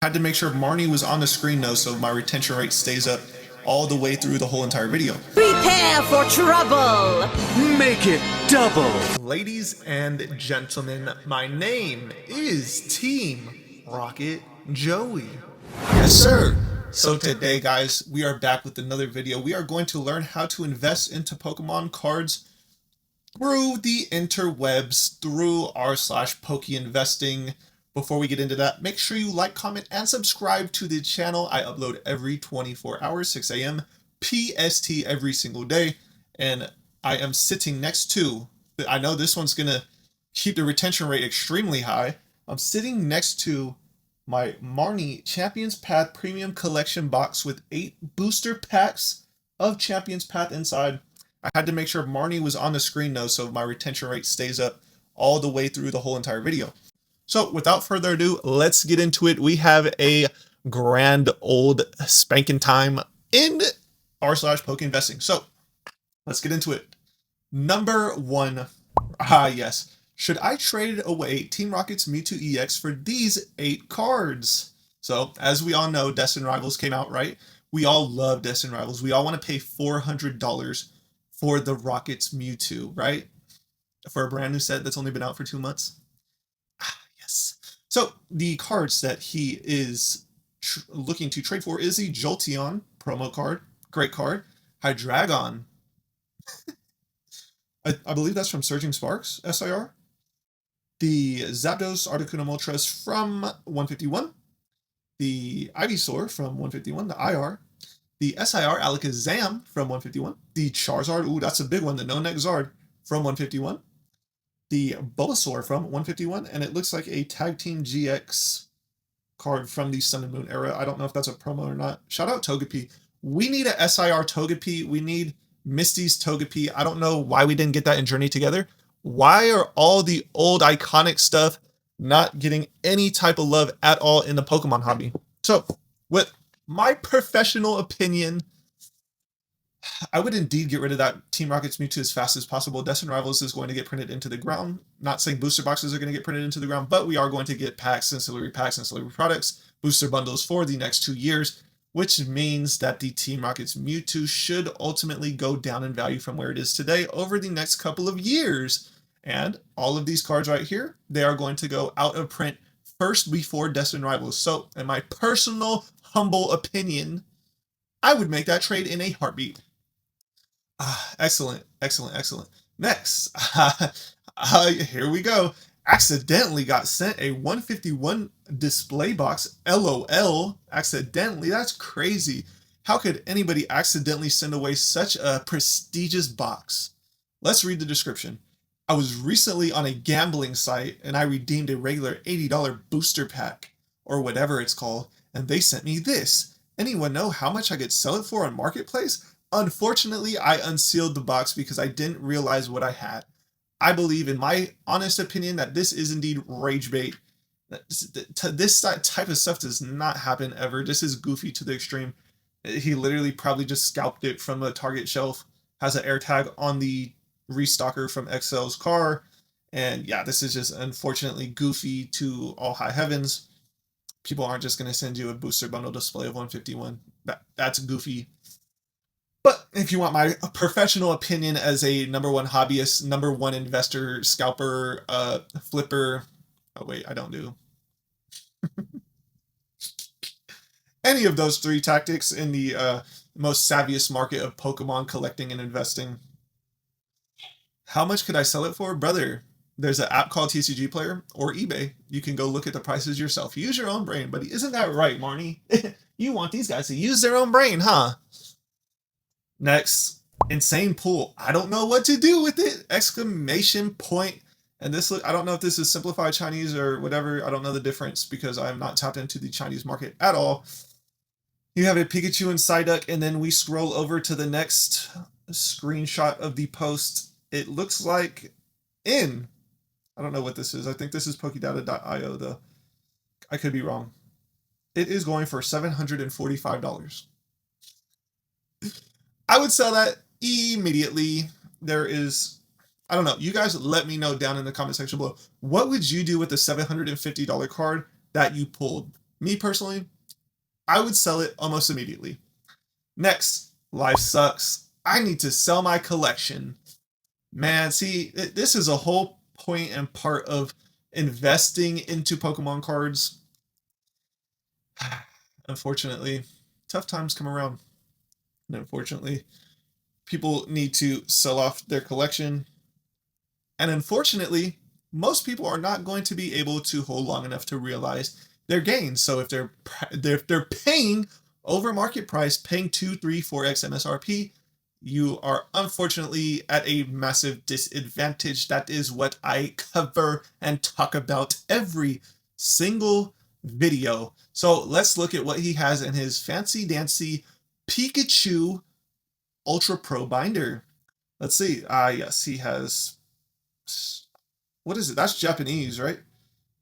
Had to make sure Marnie was on the screen though, so my retention rate stays up all the way through the whole entire video. Prepare for trouble! Make it double! Ladies and gentlemen, my name is Team Rocket Joey. Yes, sir. So today, guys, we are back with another video. We are going to learn how to invest into Pokemon cards through the interwebs, through r/Poke Investing. Before we get into that, make sure you like, comment, and subscribe to the channel. I upload every 24 hours, 6 a.m. PST every single day. And I am sitting next to, I know this one's going to keep the retention rate extremely high. I'm sitting next to my Marnie Champions Path Premium Collection box with 8 booster packs of Champions Path inside. I had to make sure Marnie was on the screen though, so my retention rate stays up all the way through the whole entire video. So without further ado, let's get into it. We have a grand old spanking time in r/Poke Investing. So let's get into it. Number one, yes. Should I trade away Team Rocket's Mewtwo EX for these 8 cards? So as we all know, Destined Rivals came out, right? We all love Destined Rivals. We all want to pay $400 for the Rocket's Mewtwo, right? For a brand new set that's only been out for 2 months. Yes. So the cards that he is looking to trade for is the Jolteon promo card. Great card. Hydreigon. I believe that's from Surging Sparks, SIR. The Zapdos Articuno Moltres from 151. The Ivysaur from 151, the IR. The SIR Alakazam from 151. The Charizard, ooh, that's a big one, the No-Neck Zard from 151. The Bulbasaur from 151, and it looks like a Tag Team GX card from the Sun and Moon era. I don't know if that's a promo or not. Shout out Togepi. We need a SIR Togepi. We need Misty's Togepi. I don't know why we didn't get that in Journey Together. Why are all the old iconic stuff not getting any type of love at all in the Pokemon hobby? So, with my professional opinion, I would indeed get rid of that Team Rocket's Mewtwo as fast as possible. Destined Rivals is going to get printed into the ground. Not saying booster boxes are going to get printed into the ground, but we are going to get packs, ancillary products, booster bundles for the next 2 years, which means that the Team Rocket's Mewtwo should ultimately go down in value from where it is today over the next couple of years. And all of these cards right here, they are going to go out of print first before Destined Rivals. So, in my personal, humble opinion, I would make that trade in a heartbeat. Excellent. Next, here we go. Accidentally got sent a 151 display box. LOL. Accidentally. That's crazy. How could anybody accidentally send away such a prestigious box? Let's read the description. I was recently on a gambling site and I redeemed a regular $80 booster pack, or whatever it's called, and they sent me this. Anyone know how much I could sell it for on Marketplace? Unfortunately, I unsealed the box because I didn't realize what I had. I believe, in my honest opinion, that this is indeed rage bait. This type of stuff does not happen ever. This is goofy to the extreme. He literally probably just scalped it from a Target shelf, has an air tag on the restocker from XL's car, and yeah, this is just unfortunately goofy to all high heavens. People aren't just going to send you a booster bundle display of 151. That's goofy. But if you want my professional opinion as a number 1 hobbyist, number 1 investor, scalper, flipper, oh wait, I don't do any of those 3 tactics in the most savviest market of Pokemon collecting and investing. How much could I sell it for? Brother, there's an app called TCG Player or eBay. You can go look at the prices yourself. Use your own brain, buddy. Isn't that right, Marnie? You want these guys to use their own brain, huh? Next, insane pool. I don't know what to do with it! Exclamation point. And this, I don't know if this is simplified Chinese or whatever. I don't know the difference because I am not tapped into the Chinese market at all. You have a Pikachu and Psyduck, and then we scroll over to the next screenshot of the post. It looks like I don't know what this is. I think this is Pokedata.io though. I could be wrong. It is going for $745. I would sell that immediately. I don't know. You guys let me know down in the comment section below. What would you do with the $750 card that you pulled? Me personally, I would sell it almost immediately. Next, life sucks. I need to sell my collection. Man, see, this is a whole point and part of investing into Pokemon cards. Unfortunately, tough times come around. And unfortunately, people need to sell off their collection. And unfortunately, most people are not going to be able to hold long enough to realize their gains. So if they're paying over market price, paying 2, 3, 4x MSRP, you are unfortunately at a massive disadvantage. That is what I cover and talk about every single video. So let's look at what he has in his fancy dancy Pikachu Ultra Pro binder. Let's see. Yes, he has. What is it? That's Japanese, right?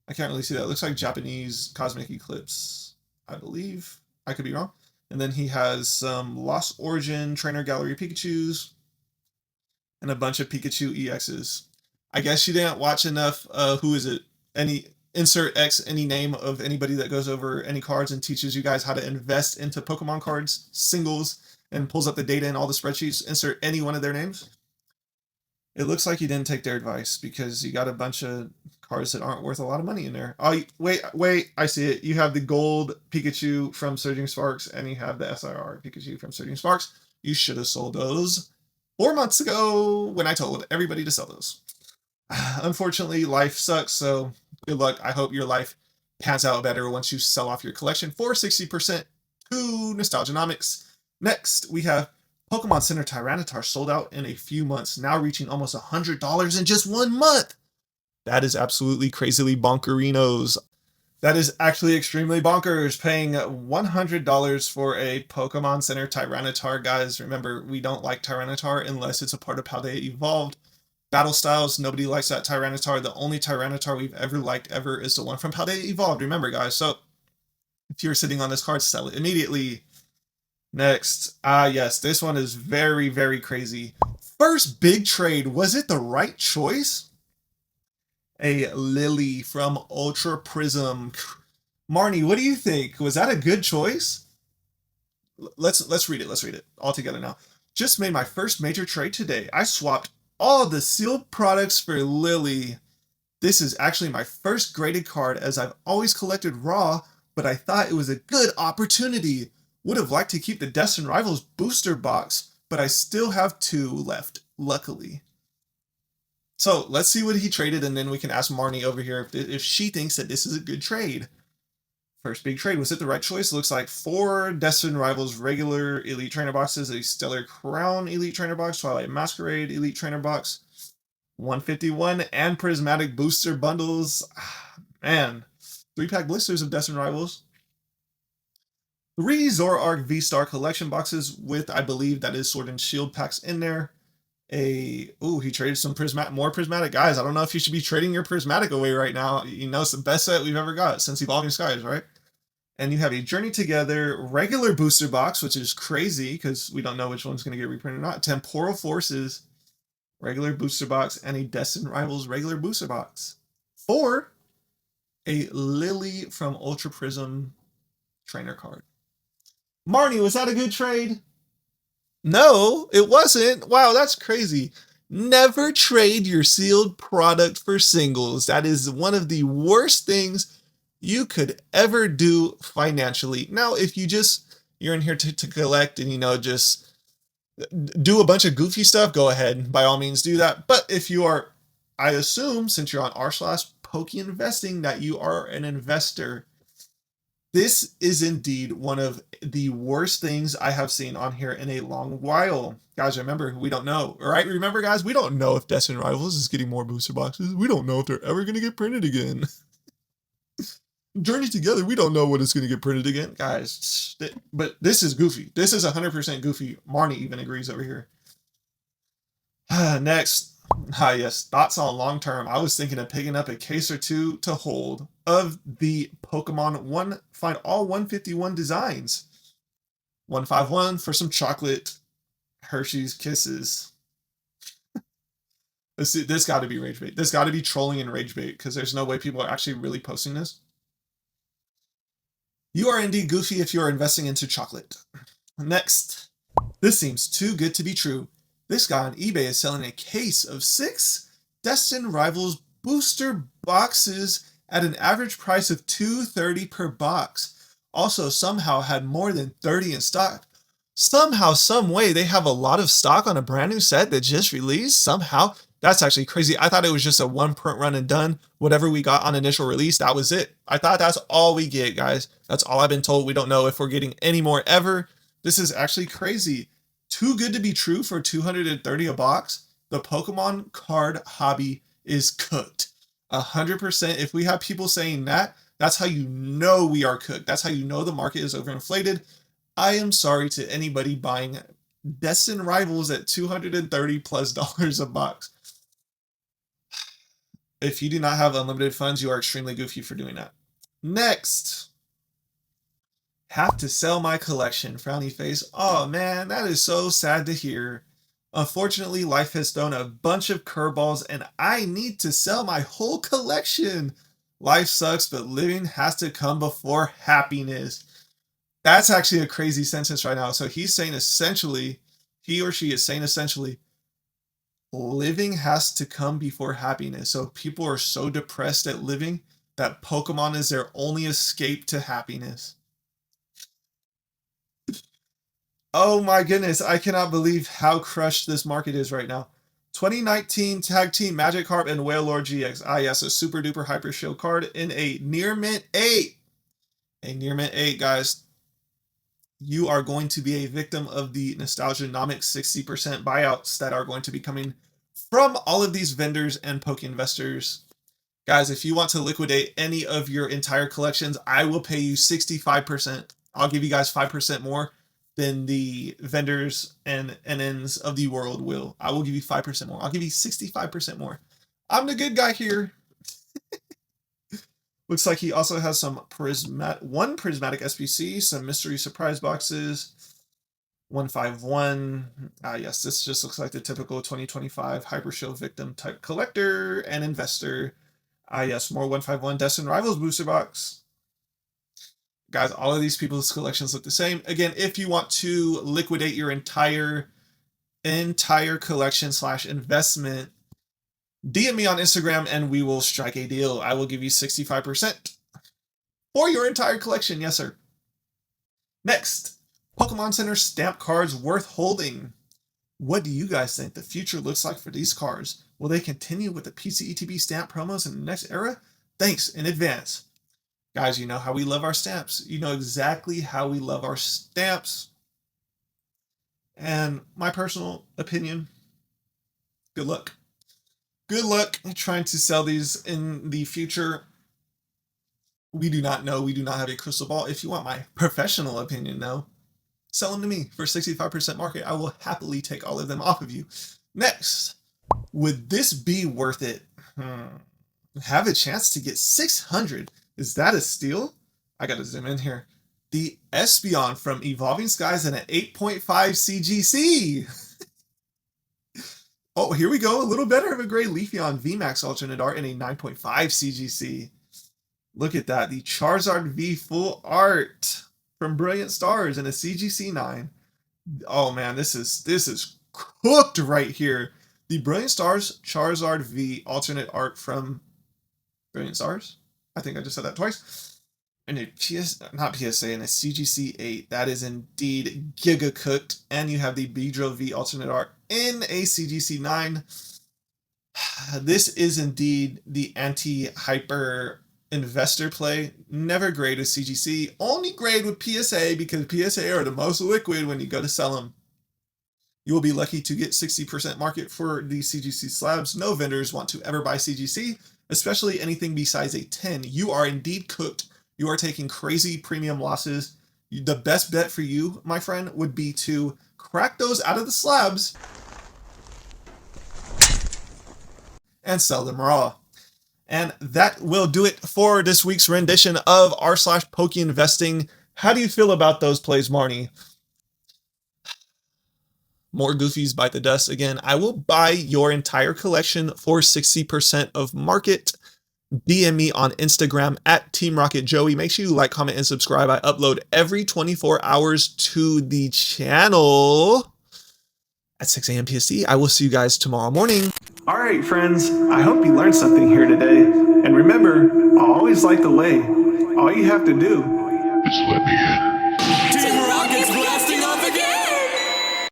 I can't really see that. It looks like Japanese Cosmic Eclipse, I believe. I could be wrong. And then he has some Lost Origin Trainer Gallery Pikachus and a bunch of Pikachu EXs. I guess you didn't watch enough. Who is it? Any insert X, any name of anybody that goes over any cards and teaches you guys how to invest into Pokemon cards, singles, and pulls up the data in all the spreadsheets. Insert any one of their names. It looks like you didn't take their advice because you got a bunch of cards that aren't worth a lot of money in there. Oh, wait, I see it. You have the gold Pikachu from Surging Sparks and you have the SIR Pikachu from Surging Sparks. You should have sold those 4 months ago when I told everybody to sell those. Unfortunately, life sucks, so good luck. I hope your life pans out better once you sell off your collection for 60% to Nostalgianomics. Next, we have Pokemon Center Tyranitar sold out in a few months, now reaching almost $100 in just 1 month. That is absolutely crazily bonkerinos. That is actually extremely bonkers, paying $100 for a Pokemon Center Tyranitar. Guys, remember, we don't like Tyranitar unless it's a part of how they evolved. Battle styles, nobody likes that Tyranitar. The only Tyranitar we've ever liked ever is the one from how they evolved. Remember, guys, so if you're sitting on this card, sell it immediately. Next, yes, this one is very, very crazy. First big trade, was it the right choice? A Lily from Ultra Prism. Marnie, what do you think? Was that a good choice? Let's read it. Let's read it all together now. Just made my first major trade today. I swapped all the sealed products for Lily. This is actually my first graded card as I've always collected raw, but I thought it was a good opportunity. Would have liked to keep the Destined Rivals booster box, but I still have 2 left, luckily. So let's see what he traded, and then we can ask Marnie over here if she thinks that this is a good trade. First big trade, was it the right choice? Looks like 4 Destined Rivals regular Elite Trainer boxes, a Stellar Crown Elite Trainer box, Twilight Masquerade Elite Trainer box, 151 and Prismatic Booster bundles. Man, 3-pack blisters of Destined Rivals. 3 Zoroark V-Star collection boxes with, I believe that is Sword and Shield packs in there. He traded some more prismatic. Guys, I don't know if you should be trading your prismatic away right now. You know, it's the best set we've ever got since Evolving Skies, right? And you have a Journey Together regular booster box, which is crazy because we don't know which one's going to get reprinted or not. Temporal Forces regular booster box and a Destined Rivals regular booster box. For a Lily from Ultra Prism trainer card. Marnie, was that a good trade? No, it wasn't. Wow, that's crazy. Never trade your sealed product for singles. That is one of the worst things you could ever do financially. Now, if you're in here to collect and, just do a bunch of goofy stuff, go ahead. By all means, do that. But if you are, I assume, since you're on r/PokeInvesting, that you are an investor. This is indeed one of the worst things I have seen on here in a long while. Guys, remember, we don't know, all right? Remember, guys, we don't know if Destined Rivals is getting more booster boxes. We don't know if they're ever going to get printed again. Journey Together, we don't know when it's going to get printed again. Guys, but this is goofy. This is 100% goofy. Marnie even agrees over here. Next. Yes, thoughts on long term. I was thinking of picking up a case or 2 to hold of the Pokemon find all 151 designs. 151 for some chocolate Hershey's Kisses. This got to be rage bait. This got to be trolling and rage bait because there's no way people are actually really posting this. You are indeed goofy if you are investing into chocolate. Next. This seems too good to be true. This guy on eBay is selling a case of 6 Destined Rivals booster boxes at an average price of $2.30 per box. Also, somehow had more than 30 in stock. Somehow, some way, they have a lot of stock on a brand new set that just released. Somehow, that's actually crazy. I thought it was just a one print run and done. Whatever we got on initial release, that was it. I thought that's all we get, guys. That's all I've been told. We don't know if we're getting any more ever. This is actually crazy. Too good to be true for 230 a box. The Pokemon card hobby is cooked. 100%. If we have people saying that, that's how you know we are cooked. That's how you know the market is overinflated. I am sorry to anybody buying Destined Rivals at $230+ a box. If you do not have unlimited funds, you are extremely goofy for doing that. Next. Have to sell my collection, frowny face. Oh man, that is so sad to hear. Unfortunately, life has thrown a bunch of curveballs and I need to sell my whole collection. Life sucks, but living has to come before happiness. That's actually a crazy sentence right now. So he's saying essentially, he or she is saying essentially, living has to come before happiness. So people are so depressed at living that Pokemon is their only escape to happiness. Oh my goodness, I cannot believe how crushed this market is right now. 2019 Tag Team Magikarp and Wailord GX. Ah yes, a super duper hyper shield card in a near mint 8. A near mint 8, guys. You are going to be a victim of the Nostalgianomics 60% buyouts that are going to be coming from all of these vendors and Poke investors. Guys, if you want to liquidate any of your entire collections, I will pay you 65%. I'll give you guys 5% more than the vendors and NNs of the world will. I will give you 5% more. I'll give you 65% more. I'm the good guy here. Looks like he also has some one prismatic SBC, some mystery surprise boxes, 151. Yes, this just looks like the typical 2025 Hyper Shield victim type collector and investor. Yes, more 151 Destined Rivals booster box. Guys, all of these people's collections look the same. Again, if you want to liquidate your entire collection / investment, DM me on Instagram and we will strike a deal. I will give you 65% for your entire collection. Yes, sir. Next, Pokemon Center stamp cards worth holding. What do you guys think the future looks like for these cards? Will they continue with the PCETB stamp promos in the next era? Thanks in advance. Guys, you know how we love our stamps. You know exactly how we love our stamps. And my personal opinion, good luck. Good luck trying to sell these in the future. We do not know. We do not have a crystal ball. If you want my professional opinion, though, sell them to me for 65% market. I will happily take all of them off of you. Next, would this be worth it? Have a chance to get 600. Is that a steal? I got to zoom in here. The Espeon from Evolving Skies and an 8.5 CGC. Oh, here we go. A little better of a gray Leafeon VMAX alternate art and a 9.5 CGC. Look at that. The Charizard V full art from Brilliant Stars and a CGC 9. Oh man, this is cooked right here. The Brilliant Stars Charizard V alternate art from Brilliant Stars. I think I just said that twice. And a not PSA, and a CGC 8. That is indeed giga cooked. And you have the Beedrill V alternate art in a CGC 9. This is indeed the anti-hyper investor play. Never grade with CGC. Only grade with PSA because PSA are the most liquid when you go to sell them. You will be lucky to get 60% market for the CGC slabs. No vendors want to ever buy CGC, especially anything besides a 10. You are indeed cooked. You are taking crazy premium losses. The best bet for you, my friend, would be to crack those out of the slabs and sell them raw. And that will do it for this week's rendition of r/Poke Investing. How do you feel about those plays, Marnie? More goofies bite the dust. Again, I will buy your entire collection for 60% of market. DM me on Instagram at teamrocketjoey. Make sure you like, comment, and subscribe. I upload every 24 hours to the channel at 6 a.m. PST. I will see you guys tomorrow morning. All right, friends, I hope you learned something here today. And remember, I always like the way. All you have to do Just let me in.